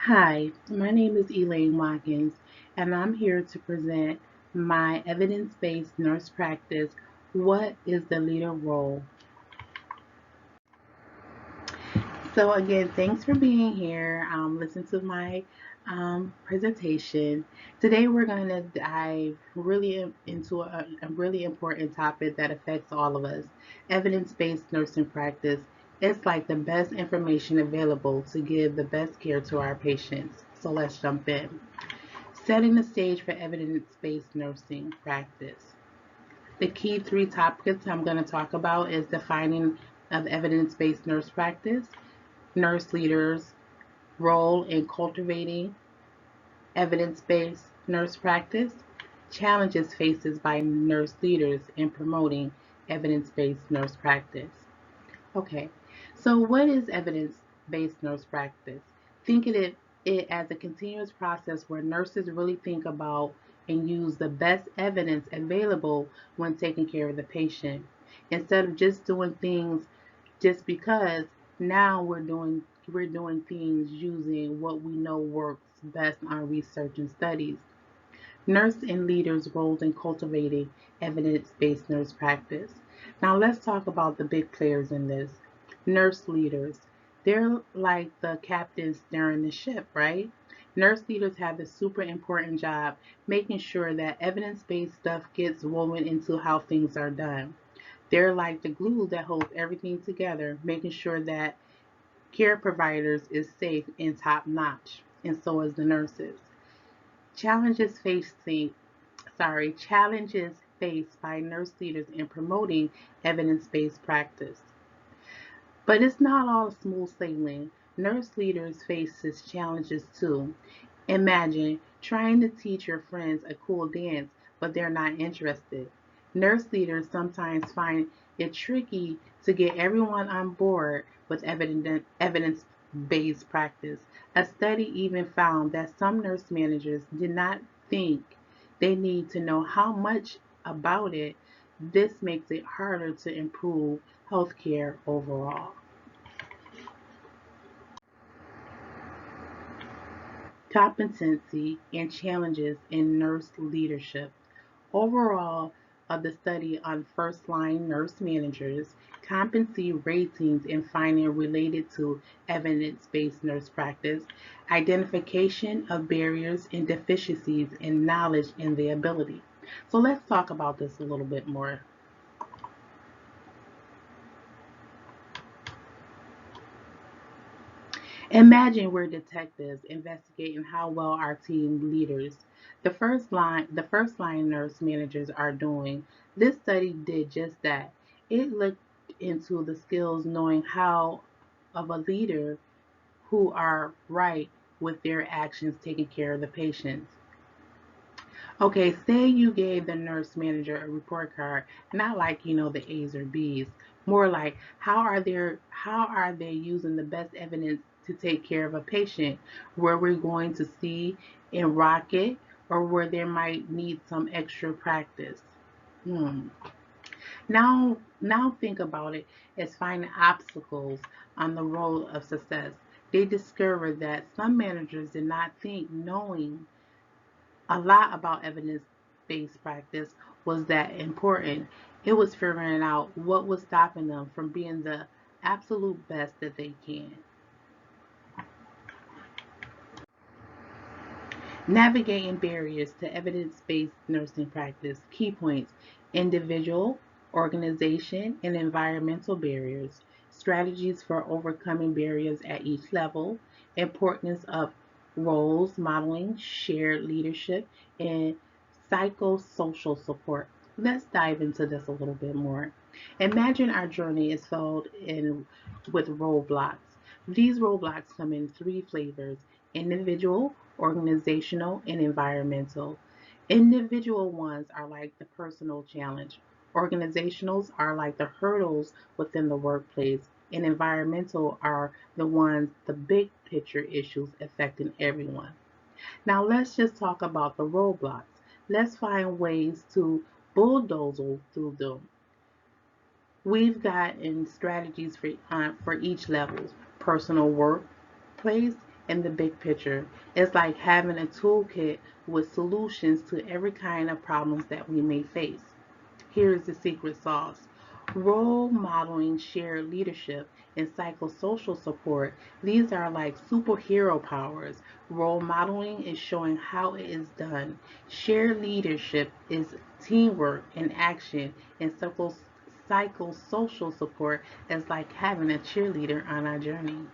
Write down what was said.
Hi, my name is Elaine Watkins, and I'm here to present my evidence based nurse practice. What is the leader role? So, again, thanks for being here. Listen to my presentation. Today, we're going to dive into a really important topic that affects all of us, evidence based nursing practice. It's like the best information available to give the best care to our patients. So, let's jump in. Setting the stage for evidence-based nursing practice. The key three topics I'm going to talk about is defining of evidence-based nurse practice, nurse leaders' role in cultivating evidence-based nurse practice, challenges faced by nurse leaders in promoting evidence-based nurse practice. Okay, so what is evidence-based nurse practice? Think of it as a continuous process where nurses really think about and use the best evidence available when taking care of the patient. Instead of just doing things just because, now we're doing things using what we know works best on research and studies. Nurse and leaders' roles in cultivating evidence-based nurse practice. Now let's talk about the big players in this. Nurse leaders. They're like the captains steering the ship, right? Nurse leaders have the super important job making sure that evidence-based stuff gets woven into how things are done. They're like the glue that holds everything together, making sure that care providers is safe and top notch, and so is the nurses. Challenges facing challenges faced by nurse leaders in promoting evidence-based practice. But it's not all smooth sailing. Nurse leaders face challenges too. Imagine trying to teach your friends a cool dance, but they're not interested. Nurse leaders sometimes find it tricky to get everyone on board with evidence-based practice. A study even found that some nurse managers did not think they need to know how much about it. This makes it harder to improve healthcare overall. Competency and challenges in nurse leadership. Overall, of the study on first line nurse managers, competency ratings and finding related to evidence based nurse practice, identification of barriers and deficiencies in knowledge and the ability. So let's talk about this a little bit more. Imagine we're detectives investigating how well our team leaders, the first line nurse managers are doing. This study did just that. It looked into the skills knowing how of a leader who are right with their actions taking care of the patients. Okay, say you gave the nurse manager a report card, not like the A's or B's, more like how are they using the best evidence to take care of a patient where we're going to see and rock it or where there might need some extra practice. Hmm. Now think about it as finding obstacles on the road of success. They discovered that some managers did not think knowing a lot about evidence-based practice was that important. It was figuring out what was stopping them from being the absolute best that they can. Navigating barriers to evidence-based nursing practice. Key points: individual, organization, and environmental barriers. Strategies for overcoming barriers at each level. Importance of roles modeling, shared leadership, and psychosocial support. Let's dive into this a little bit more. Imagine our journey is filled in with roadblocks. These roadblocks come in three flavors: individual, organizational, and environmental. Individual ones are like the personal challenge. Organizationals are like the hurdles within the workplace. And environmental are the ones, the big picture issues affecting everyone. Now let's just talk about the roadblocks. Let's find ways to bulldoze through them. We've gotten strategies for each level: personal workplace, in the big picture. It's like having a toolkit with solutions to every kind of problems that we may face. Here's the secret sauce: role modeling, shared leadership, and psychosocial support. These are like superhero powers. Role modeling is showing how it is done. Shared leadership is teamwork and action, and psychosocial support is like having a cheerleader on our journey.